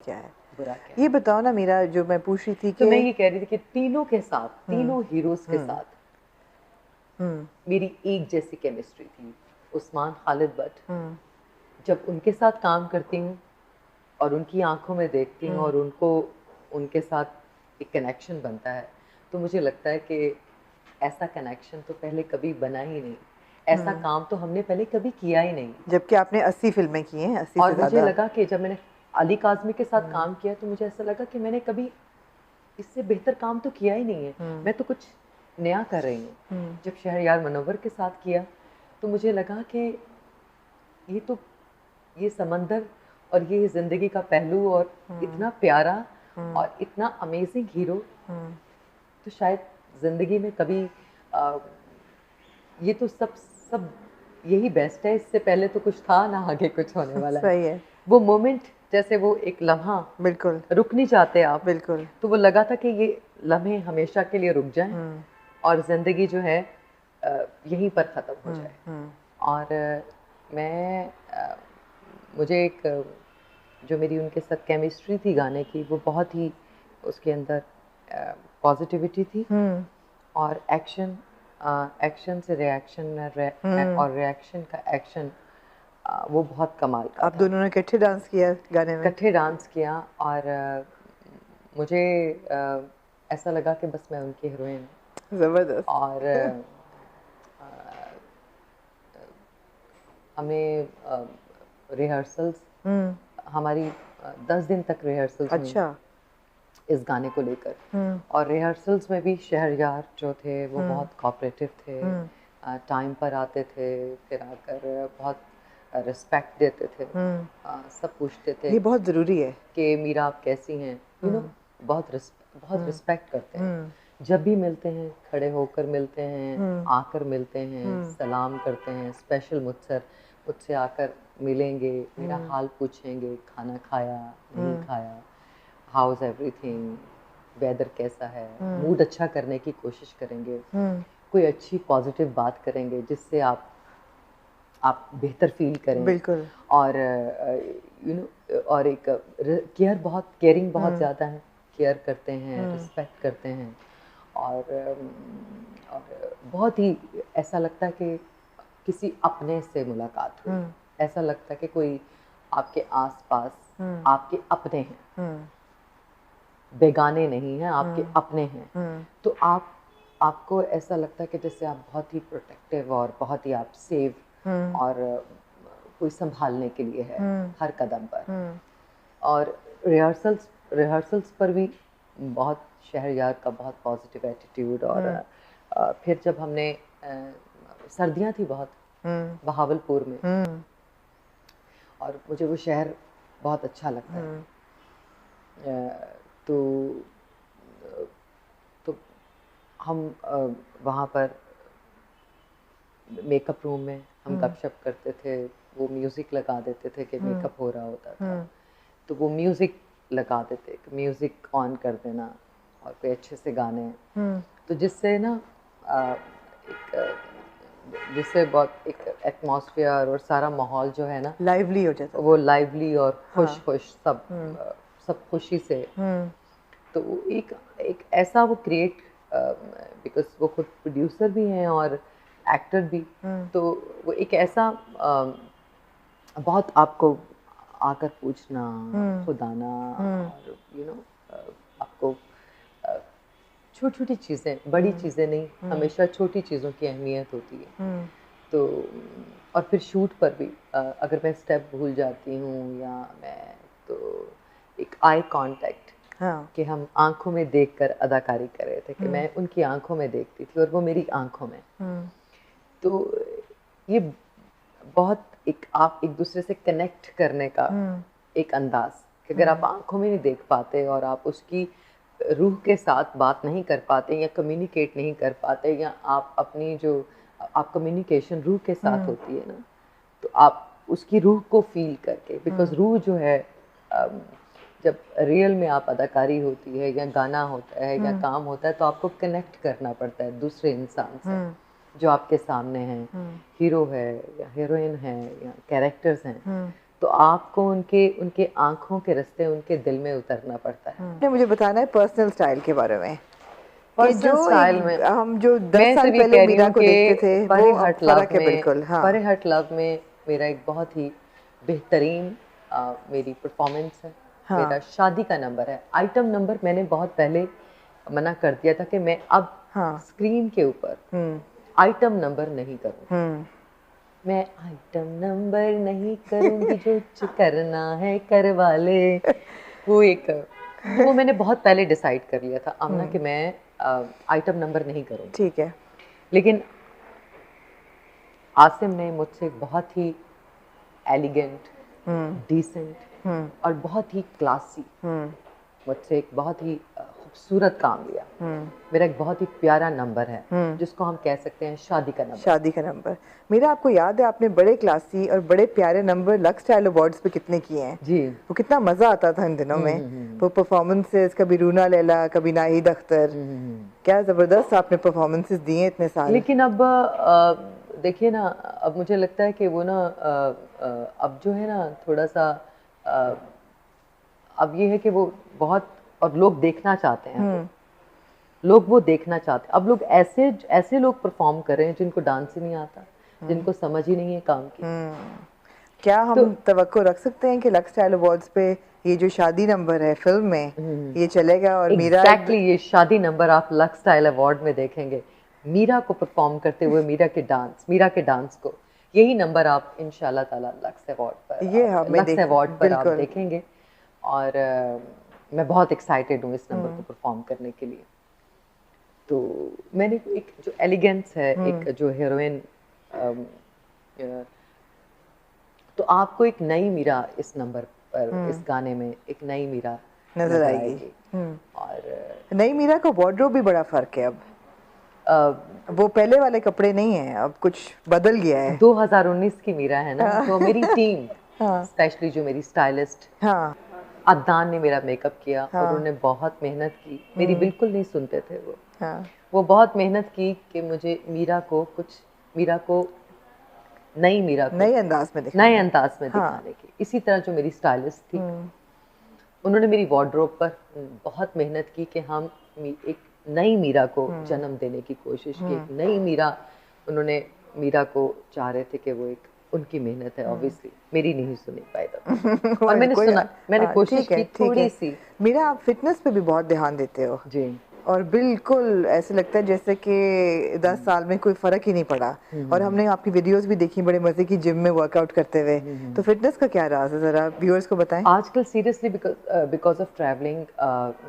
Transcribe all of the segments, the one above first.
क्या है। बुरा क्या ये है। बताओ ना, मेरा जो मैं पूछ रही थी तो कि मैं ये कह रही थी कि तीनों के साथ, तीनों हीरोज के साथ मेरी एक जैसी केमिस्ट्री थी। उस्मान, खालिद भट्ट, जब उनके साथ काम करती हूँ और उनकी आंखों में देखती हूँ और उनको, उनके साथ एक कनेक्शन बनता है, तो मुझे लगता है कि ऐसा कनेक्शन तो पहले कभी बना ही नहीं, ऐसा काम तो हमने पहले कभी किया ही नहीं। जबकि आपने 80 फिल्में की हैं, 80 से और मुझे ज़्यादा। लगा कि जब मैंने अली काज़मी के साथ काम किया तो मुझे ऐसा लगा कि मैंने कभी इससे बेहतर काम तो किया ही नहीं है, मैं तो कुछ नया कर रही हूँ। जब शहरयार मनोवर के साथ किया तो मुझे लगा कि ये समंदर और ये ज़िंदगी का पहलू और इतना प्यारा और इतना अमेजिंग हीरो, तो शायद ज़िंदगी में कभी ये तो सब सब यही बेस्ट है, इससे पहले तो कुछ था ना आगे कुछ होने वाला है। सही है। वो मोमेंट, जैसे वो एक लम्हा, बिल्कुल रुक नहीं जाते आप, बिल्कुल। तो वो लगा था कि ये लम्हे हमेशा के लिए रुक जाएं और ज़िंदगी जो है यहीं पर ख़त्म हो जाए। और मुझे एक जो मेरी उनके साथ केमिस्ट्री थी गाने की, वो बहुत ही, उसके अंदर पॉजिटिविटी थी और एक्शन से रिएक्शन और रिएक्शन का एक्शन, वो बहुत कमाल का आप था। दोनों ने इकट्ठे डांस किया गाने में? इकट्ठे डांस किया और मुझे ऐसा लगा कि बस मैं उनकी हीरोइन हूँ। ज़बरदस्त। और हमें रिहर्सल्स, हमारी 10 दिन तक रिहर्सल्स हुई अच्छा। इस गाने को लेकर। और रिहर्सल्स में भी शहरयार जो थे वो बहुत कोऑपरेटिव थे, टाइम पर आते थे, फिर आकर बहुत रिस्पेक्ट देते थे, सब पूछते थे ये बहुत ज़रूरी है। कि मीरा आप कैसी हैं, यू नो, बहुत रिस्पेक्ट करते हैं। जब भी मिलते हैं खड़े होकर मिलते हैं, आकर मिलते हैं, सलाम करते हैं, स्पेशल मुझसे आकर मिलेंगे, मेरा हाल पूछेंगे, खाना खाया नहीं खाया, हाउ इज़ एवरीथिंग, वेदर कैसा है, मूड अच्छा करने की कोशिश करेंगे, कोई अच्छी पॉजिटिव बात करेंगे जिससे आप बेहतर फील करें। बिल्कुल। और यू नो, और एक बहुत केयरिंग बहुत ज़्यादा है, केयर करते हैं, रिस्पेक्ट करते हैं। और बहुत ही ऐसा लगता है कि किसी अपने से मुलाकात हुई, ऐसा लगता है कि कोई आपके आसपास आपके अपने हैं, बेगाने नहीं हैं, आपके अपने हैं। तो आपको ऐसा लगता है कि जैसे आप बहुत ही प्रोटेक्टिव और बहुत ही आप सेफ और कोई संभालने के लिए है हर कदम पर। और रिहर्सल्स पर भी बहुत शहरयार का बहुत पॉजिटिव एटीट्यूड। और फिर जब हमने सर्दियाँ थी बहुत बहावलपुर में, और मुझे वो शहर बहुत अच्छा लगता है। तो तो हम वहाँ पर मेकअप रूम में हम गपशप करते थे, वो म्यूज़िक लगा देते थे कि मेकअप हो रहा होता था, तो वो म्यूज़िक लगा देते, म्यूज़िक ऑन कर देना और कोई अच्छे से गाने, तो जिससे ना जिससे बहुत एक एटमॉस्फेयर और सारा माहौल जो है ना लाइवली हो जाता वो था। लाइवली और खुश सब खुशी से। तो वो एक ऐसा वो क्रिएट, बिकॉज वो खुद प्रोड्यूसर भी हैं और एक्टर भी, तो वो एक ऐसा बहुत आपको आकर पूछना, खुद आना, और यू नो, आपको छोटी छोटी चीज़ें, बड़ी चीज़ें नहीं, हमेशा छोटी चीज़ों की अहमियत होती है। तो और फिर शूट पर भी अगर मैं स्टेप भूल जाती हूँ या मैं, तो एक आई कांटेक्ट, हाँ। कि हम आँखों में देखकर अदाकारी कर रहे थे, कि मैं उनकी आँखों में देखती थी और वो मेरी आँखों में। तो ये बहुत एक आप एक दूसरे से कनेक्ट करने का एक अंदाज, कि अगर आप आँखों में नहीं देख पाते और आप उसकी रूह के साथ बात नहीं कर पाते या कम्युनिकेट नहीं कर पाते, या आप अपनी जो आप कम्युनिकेशन रूह के साथ होती है ना, तो आप उसकी रूह को फील करके, बिकॉज रूह जो है, जब रियल में आप अदाकारी होती है या गाना होता है या काम होता है, तो आपको कनेक्ट करना पड़ता है दूसरे इंसान से जो आपके सामने हैं, हीरो है या हीरोइन है या कैरेक्टर्स हैं, तो आपको उनके उनके आंखों के रास्ते उनके दिल में उतरना पड़ता है। आपने मुझे बताना है पर्सनल स्टाइल के बारे में कि पर्सनल स्टाइल में हम जो 10 मैं साल सिर्फ ये पहले कह रही मीरा हूँ को देखते थे कि परे वो अब हट लव फर्क है में बिल्कुल। हाँ, परे हट लव में मेरा एक बहुत ही बेहतरीन मेरी परफॉर्मेंस है। हाँ। मेरा शादी का नंबर है। आइटम नंबर मैंने बहुत पहले मना कर दिया था कि मैं अब हाँ। स्क्रीन के ऊपर आइटम नंबर नहीं करूँगी। मैं आइटम नंबर नहीं करूँगी, जो करना है करवा ले। वो एक तो वो मैंने बहुत पहले डिसाइड कर लिया था आमना कि मैं आइटम नंबर नहीं करूँगी। ठीक है। लेकिन आसिम ने मुझसे एक बहुत ही एलिगेंट, डिसेंट और बहुत ही क्लासी मुझसे एक बहुत ही खूबसूरत काम लिया। मेरा एक बहुत ही प्यारा नंबर है जिसको हम कह सकते हैं शादी का नंबर। शादी का नंबर। मेरा आपको याद है आपने बड़े क्लासी और बड़े प्यारे नंबर लक्स स्टाइल अवार्ड्स पे कितने किए हैं? जी। वो कितना मजा आता था इन दिनों में। वो परफॉर्मेंसेस, कभी रूना लैला, कभी नाहिद अख्तर, क्या जबरदस्त आपने परफॉर्मेंसेस दिए इतने साल। लेकिन अब देखिए ना, अब मुझे लगता है कि वो ना अब जो है ना थोड़ा सा अब ये है कि वो बहुत और लोग देखना चाहते हैं। लोग वो देखना चाहते हैं। अब लोग ऐसे ऐसे लोग परफॉर्म कर रहे हैं जिनको डांस ही नहीं आता, जिनको समझ ही नहीं है काम की। क्या हम तो तवक्को रख सकते हैं कि लक्स स्टाइल अवार्ड्स पे ये जो शादी नंबर है फिल्म में ये चलेगा? और मीरा एग्जैक्टली ये शादी नंबर आप लक्स स्टाइल अवार्ड में देखेंगे, मीरा को परफॉर्म करते हुए मीरा के डांस को, यही नंबर आप इंशाल्लाह ताला लक्स अवार्ड पर आप देखेंगे। और मैं बहुत एक्साइटेड हूँ इस नंबर को परफॉर्म करने के लिए। तो मैंने एक जो एलिगेंस है, एक जो हीरोइन, तो आपको एक नई मीरा इस नंबर पर, इस गाने में एक नई मीरा नजर आएगी। और नई मीरा का वार्डरोब भी बड़ा फर्क है अब। वो पहले वाले कपड़े नहीं हैं, अब कुछ बदल गया है। 2019 की मीरा है ना। तो मेरी टीम, स्पेशली जो मेरी स्टाइलिस्ट अदनान ने मेरा मेकअप किया और उन्होंने बहुत मेहनत की। मेरी बिल्कुल नहीं सुनते थे वो। वो बहुत मेहनत की कि मुझे मीरा को नए अंदाज में दिखाने की। इसी तरह जो मेरी स्टाइलिस्ट थी, उन्होंने मेरी वार्डरोब पर बहुत मेहनत की कि हम एक नई मीरा को जन्म देने की कोशिश की। एक नई मीरा, उन्होंने मीरा को चाह रहे थे कि वो एक उनकी मेहनत है, ऑब्वियसली मेरी नहीं सुनी पाई। और मैंने कोशिश की थोड़ी सी। मीरा, आप फिटनेस पे भी बहुत ध्यान देते हो जी, और बिल्कुल ऐसे लगता है जैसे कि 10 साल में कोई फर्क ही नहीं पड़ा। और हमने आपकी वीडियोस भी देखी बड़े मजे की, जिम में वर्कआउट करते हुए। तो फिटनेस का क्या राज है, जरा व्यूअर्स को बताएं। आजकल सीरियसली बिकॉज ऑफ ट्रैवलिंग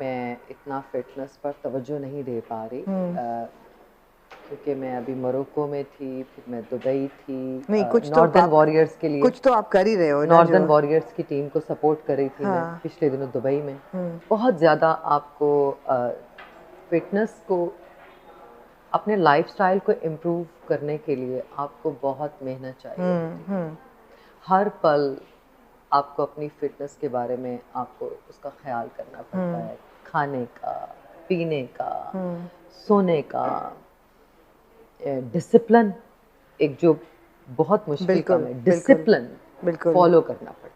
मैं इतना फिटनेस पर तवज्जो नहीं दे पा रही, क्योंकि मैं अभी मोरक्को में थी, फिर मैं दुबई थी। नहीं, कुछ नॉर्दर्न वॉरियर्स के लिए कुछ तो आप कर ही रहे हो ना। नॉर्दर्न वॉरियर्स की टीम को सपोर्ट कर रही थी मैं पिछले दिनों दुबई में। बहुत ज़्यादा आपको फिटनेस को, अपने लाइफस्टाइल को इम्प्रूव करने के लिए आपको बहुत मेहनत चाहिए। हर पल आपको अपनी फिटनेस के बारे में आपको उसका ख्याल करना पड़ता है। खाने का, पीने का, सोने का, डिसिप्लिन एक जो बहुत मुश्किल काम है, डिसिप्लिन फॉलो करना पड़ता है।